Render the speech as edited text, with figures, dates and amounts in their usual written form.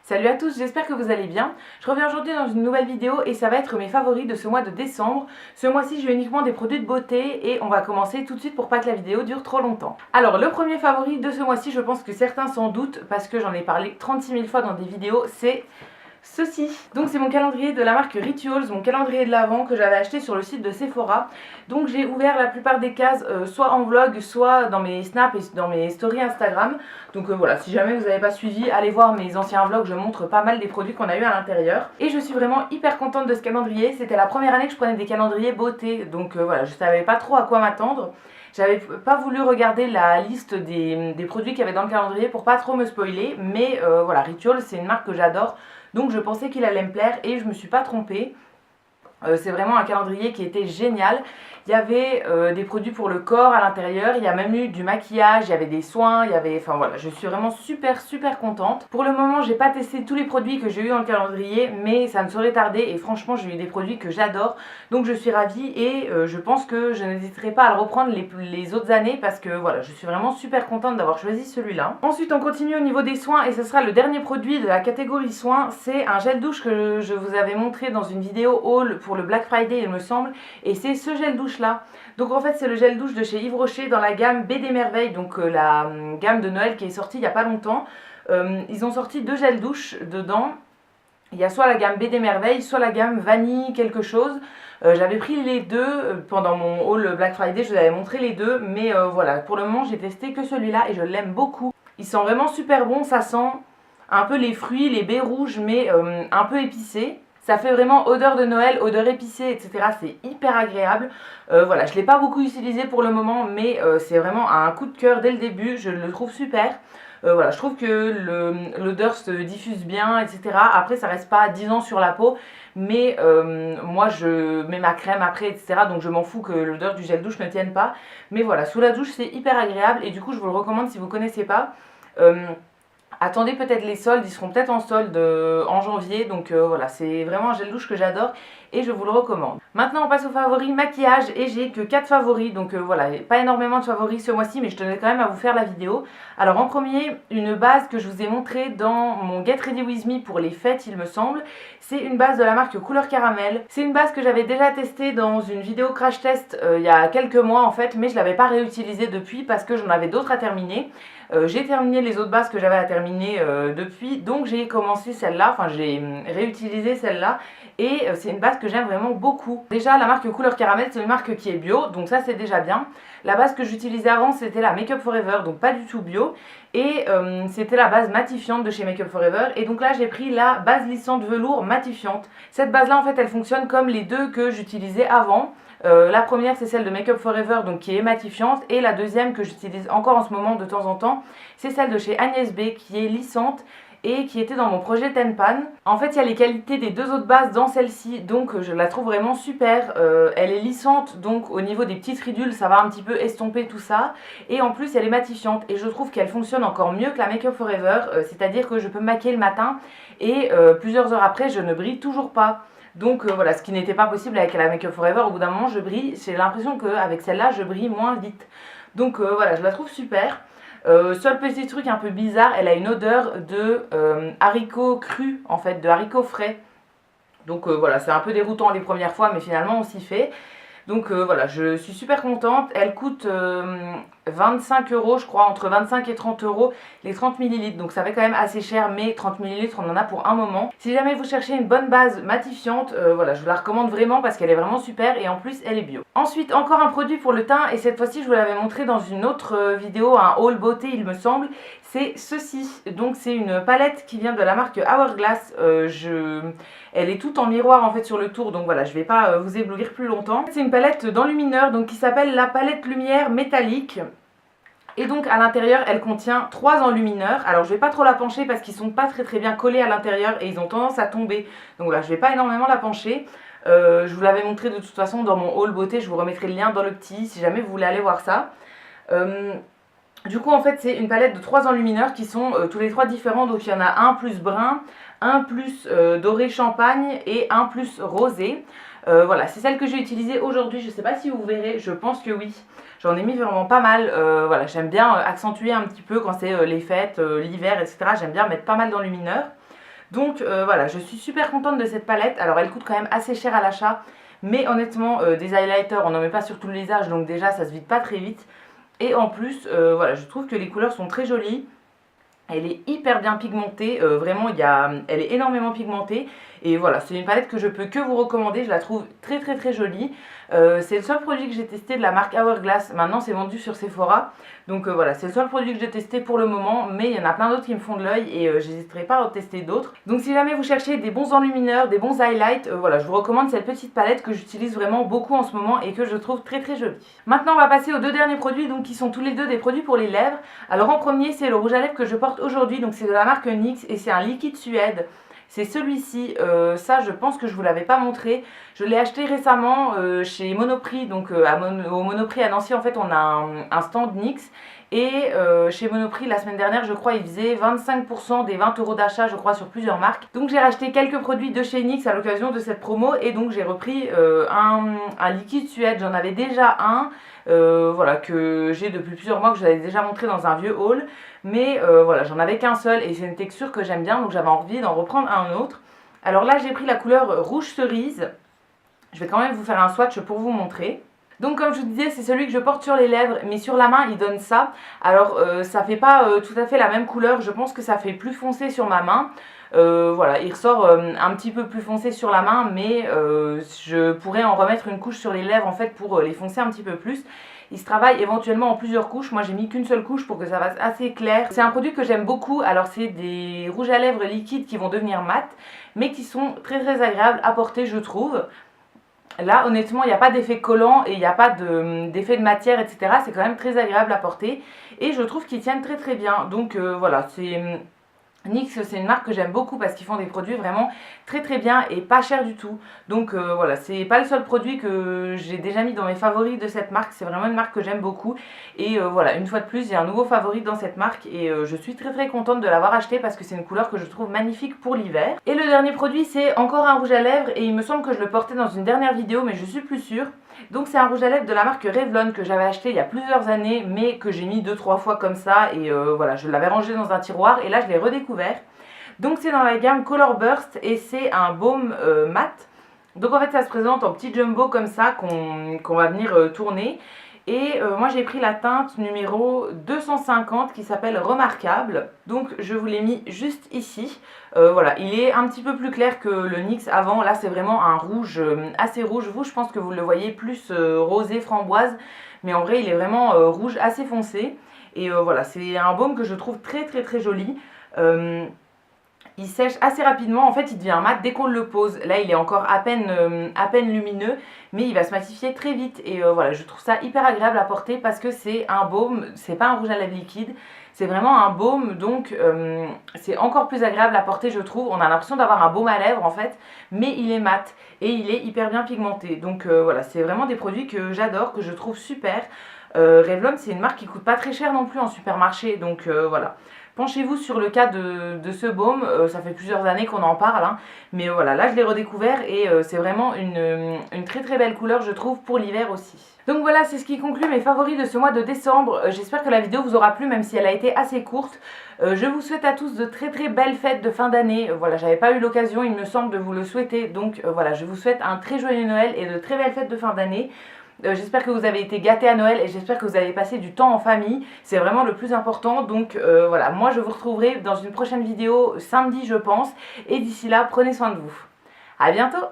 Salut à tous, j'espère que vous allez bien. Je reviens aujourd'hui dans une nouvelle vidéo et ça va être mes favoris de ce mois de décembre. Ce mois-ci, j'ai uniquement des produits de beauté et on va commencer tout de suite pour pas que la vidéo dure trop longtemps. Alors, le premier favori de ce mois-ci, je pense que certains s'en doutent parce que j'en ai parlé 36 000 fois dans des vidéos, c'est ceci. Donc c'est mon calendrier de la marque Rituals, mon calendrier de l'Avent que j'avais acheté sur le site de Sephora. Donc j'ai ouvert la plupart des cases soit en vlog, soit dans mes snaps et dans mes stories Instagram. Donc voilà, si jamais vous n'avez pas suivi, allez voir mes anciens vlogs, je montre pas mal des produits qu'on a eu à l'intérieur. Et je suis vraiment hyper contente de ce calendrier, c'était la première année que je prenais des calendriers beauté. Donc voilà, je savais pas trop à quoi m'attendre. J'avais pas voulu regarder la liste des produits qu'il y avait dans le calendrier pour pas trop me spoiler. Mais voilà, Rituals c'est une marque que j'adore. Donc je pensais qu'il allait me plaire et je me suis pas trompée. C'est vraiment un calendrier qui était génial. Il y avait des produits pour le corps à l'intérieur, il y a même eu du maquillage, il y avait des soins, il y avait... Enfin voilà, je suis vraiment super contente. Pour le moment, j'ai pas testé tous les produits que j'ai eu dans le calendrier, mais ça ne saurait tarder et franchement, j'ai eu des produits que j'adore. Donc je suis ravie et je pense que je n'hésiterai pas à le reprendre les autres années parce que voilà, je suis vraiment super contente d'avoir choisi celui-là. Ensuite, on continue au niveau des soins et ce sera le dernier produit de la catégorie soins. C'est un gel douche que je vous avais montré dans une vidéo haul pour le Black Friday, il me semble, et c'est ce gel douche là. Donc en fait c'est le gel douche de chez Yves Rocher dans la gamme BD Merveille, donc la gamme de Noël qui est sortie il n'y a pas longtemps. Ils ont sorti deux gels douche dedans. Il y a soit la gamme BD Merveille, soit la gamme Vanille quelque chose. J'avais pris les deux pendant mon haul Black Friday, je vous avais montré les deux, mais voilà, pour le moment j'ai testé que celui-là et je l'aime beaucoup. Il sent vraiment super bon, ça sent un peu les fruits, les baies rouges, mais un peu épicé. Ça fait vraiment odeur de Noël, odeur épicée, etc. C'est hyper agréable. Voilà, je ne l'ai pas beaucoup utilisé pour le moment, mais c'est vraiment un coup de cœur dès le début. Je le trouve super. Voilà, je trouve que l'odeur se diffuse bien, etc. Après, ça reste pas 10 ans sur la peau, mais moi, je mets ma crème après, etc. Donc, je m'en fous que l'odeur du gel douche ne tienne pas. Mais voilà, sous la douche, c'est hyper agréable et du coup, je vous le recommande si vous ne connaissez pas. Attendez peut-être les soldes, ils seront peut-être en solde en janvier, donc voilà, c'est vraiment un gel douche que j'adore et je vous le recommande. Maintenant on passe aux favoris maquillage et j'ai que 4 favoris, donc voilà, pas énormément de favoris ce mois-ci, mais je tenais quand même à vous faire la vidéo. Alors en premier, une base que je vous ai montrée dans mon Get Ready With Me pour les fêtes il me semble, c'est une base de la marque Couleur Caramel. C'est une base que j'avais déjà testée dans une vidéo crash test il y a quelques mois en fait, mais je ne l'avais pas réutilisée depuis parce que j'en avais d'autres à terminer. J'ai terminé les autres bases que j'avais à terminer depuis, donc j'ai commencé celle-là, enfin j'ai réutilisé celle-là et c'est une base que j'aime vraiment beaucoup. Déjà la marque Couleur Caramel c'est une marque qui est bio, donc ça c'est déjà bien. La base que j'utilisais avant c'était la Make Up Forever, donc pas du tout bio, et c'était la base matifiante de chez Make Up Forever, et donc là j'ai pris la base lissante velours matifiante. Cette base là en fait elle fonctionne comme les deux que j'utilisais avant. La première c'est celle de Make Up Forever donc qui est matifiante et la deuxième que j'utilise encore en ce moment de temps en temps c'est celle de chez Agnès B qui est lissante et qui était dans mon projet Ten Pan. En fait il y a les qualités des deux autres bases dans celle-ci donc je la trouve vraiment super. Elle est lissante donc au niveau des petites ridules ça va un petit peu estomper tout ça et en plus elle est matifiante et je trouve qu'elle fonctionne encore mieux que la Make Up Forever, c'est à dire que je peux me maquiller le matin et plusieurs heures après je ne brille toujours pas. Donc voilà, ce qui n'était pas possible avec la Make Up Forever, au bout d'un moment je brille, j'ai l'impression qu'avec celle-là je brille moins vite. Donc voilà, je la trouve super. Seul petit truc un peu bizarre, elle a une odeur de haricots crus en fait, de haricots frais. Donc voilà, c'est un peu déroutant les premières fois mais finalement on s'y fait. Donc voilà, je suis super contente. Elle coûte 25 € je crois, entre 25 et 30 € les 30 ml. Donc ça fait quand même assez cher, mais 30 ml on en a pour un moment. Si jamais vous cherchez une bonne base matifiante, voilà, je vous la recommande vraiment parce qu'elle est vraiment super et en plus elle est bio. Ensuite encore un produit pour le teint et cette fois-ci je vous l'avais montré dans une autre vidéo, un haul beauté il me semble. C'est ceci, donc c'est une palette qui vient de la marque Hourglass. Elle est toute en miroir en fait sur le tour, donc voilà, je vais pas vous éblouir plus longtemps. C'est une palette d'enlumineur donc qui s'appelle la palette lumière métallique. Et donc à l'intérieur elle contient 3 enlumineurs. Alors je vais pas trop la pencher parce qu'ils sont pas très bien collés à l'intérieur et ils ont tendance à tomber. Donc voilà, je vais pas énormément la pencher. Je vous l'avais montré de toute façon dans mon haul beauté, je vous remettrai le lien dans le petit si jamais vous voulez aller voir ça. Du coup en fait c'est une palette de 3 enlumineurs qui sont tous les 3 différents, donc il y en a un plus brun, un plus doré champagne et un plus rosé. Voilà, c'est celle que j'ai utilisée aujourd'hui, je ne sais pas si vous verrez, je pense que oui. J'en ai mis vraiment pas mal, voilà, j'aime bien accentuer un petit peu quand c'est les fêtes, l'hiver, etc. J'aime bien mettre pas mal d'enlumineurs. Donc voilà, je suis super contente de cette palette. Alors elle coûte quand même assez cher à l'achat, mais honnêtement des highlighters on n'en met pas sur tout le visage, donc déjà ça se vide pas très vite. Et en plus voilà, je trouve que les couleurs sont très jolies. Elle est hyper bien pigmentée, vraiment elle est énormément pigmentée. Et voilà, c'est une palette que je peux que vous recommander, je la trouve très très très jolie. C'est le seul produit que j'ai testé de la marque Hourglass, maintenant c'est vendu sur Sephora. Donc voilà, c'est le seul produit que j'ai testé pour le moment, mais il y en a plein d'autres qui me font de l'œil et j'hésiterai pas à en tester d'autres. Donc si jamais vous cherchez des bons enlumineurs, des bons highlights, voilà, je vous recommande cette petite palette que j'utilise vraiment beaucoup en ce moment et que je trouve très très jolie. Maintenant on va passer aux deux derniers produits, donc qui sont tous les deux des produits pour les lèvres. Alors en premier c'est le rouge à lèvres que je porte aujourd'hui, donc c'est de la marque NYX et c'est un liquide suède. C'est celui-ci, ça je pense que je vous l'avais pas montré. Je l'ai acheté récemment chez Monoprix, donc au Monoprix à Nancy en fait on a un stand NYX. Et chez Monoprix la semaine dernière je crois il faisait 25% des 20 € d'achat je crois sur plusieurs marques. Donc j'ai racheté quelques produits de chez NYX à l'occasion de cette promo et donc j'ai repris un liquide suède. J'en avais déjà un voilà, que j'ai depuis plusieurs mois, que je vous avais déjà montré dans un vieux haul. Mais voilà, j'en avais qu'un seul et c'est une texture que j'aime bien, donc j'avais envie d'en reprendre un autre. Alors là j'ai pris la couleur rouge cerise. Je vais quand même vous faire un swatch pour vous montrer. Donc comme je vous disais, c'est celui que je porte sur les lèvres, mais sur la main il donne ça. Alors ça fait pas tout à fait la même couleur, je pense que ça fait plus foncé sur ma main. Voilà, il ressort un petit peu plus foncé sur la main, mais je pourrais en remettre une couche sur les lèvres en fait pour les foncer un petit peu plus. Il se travaille éventuellement en plusieurs couches, moi j'ai mis qu'une seule couche pour que ça fasse assez clair. C'est un produit que j'aime beaucoup, alors c'est des rouges à lèvres liquides qui vont devenir mat, mais qui sont très très agréables à porter je trouve. Là honnêtement il n'y a pas d'effet collant et il n'y a pas d'effet de matière etc. C'est quand même très agréable à porter et je trouve qu'ils tiennent très très bien. Donc voilà, c'est... NYX c'est une marque que j'aime beaucoup parce qu'ils font des produits vraiment très très bien et pas cher du tout. Donc voilà, c'est pas le seul produit que j'ai déjà mis dans mes favoris de cette marque, c'est vraiment une marque que j'aime beaucoup. Et voilà, une fois de plus j'ai un nouveau favori dans cette marque et je suis très très contente de l'avoir acheté parce que c'est une couleur que je trouve magnifique pour l'hiver. Et le dernier produit c'est encore un rouge à lèvres et il me semble que je le portais dans une dernière vidéo mais je suis plus sûre. Donc c'est un rouge à lèvres de la marque Revlon que j'avais acheté il y a plusieurs années mais que j'ai mis 2-3 fois comme ça et voilà, je l'avais rangé dans un tiroir et là je l'ai redécouvert. Donc c'est dans la gamme Color Burst et c'est un baume mat. Donc en fait ça se présente en petit jumbo comme ça qu'on va venir tourner. Et moi j'ai pris la teinte numéro 250 qui s'appelle Remarquable. Donc je vous l'ai mis juste ici. Voilà, il est un petit peu plus clair que le NYX avant. Là c'est vraiment un rouge assez rouge. Vous je pense que vous le voyez plus rosé framboise. Mais en vrai il est vraiment rouge assez foncé. Et voilà, c'est un baume que je trouve très très très joli. Il sèche assez rapidement, en fait il devient mat dès qu'on le pose. Là il est encore à peine lumineux, mais il va se matifier très vite. Et voilà, je trouve ça hyper agréable à porter parce que c'est un baume, c'est pas un rouge à lèvres liquide. C'est vraiment un baume, donc c'est encore plus agréable à porter je trouve. On a l'impression d'avoir un baume à lèvres en fait, mais il est mat et il est hyper bien pigmenté. Donc voilà, c'est vraiment des produits que j'adore, que je trouve super. Revlon c'est une marque qui coûte pas très cher non plus en supermarché, donc voilà. Penchez-vous sur le cas de ce baume, ça fait plusieurs années qu'on en parle, hein, mais voilà, là je l'ai redécouvert et c'est vraiment une très très belle couleur je trouve pour l'hiver aussi. Donc voilà, c'est ce qui conclut mes favoris de ce mois de décembre. J'espère que la vidéo vous aura plu même si elle a été assez courte. Je vous souhaite à tous de très très belles fêtes de fin d'année. Voilà, j'avais pas eu l'occasion il me semble de vous le souhaiter, donc voilà, je vous souhaite un très joyeux Noël et de très belles fêtes de fin d'année. J'espère que vous avez été gâtés à Noël et j'espère que vous avez passé du temps en famille. C'est vraiment le plus important. Donc voilà, moi je vous retrouverai dans une prochaine vidéo samedi je pense. Et d'ici là, prenez soin de vous. À bientôt!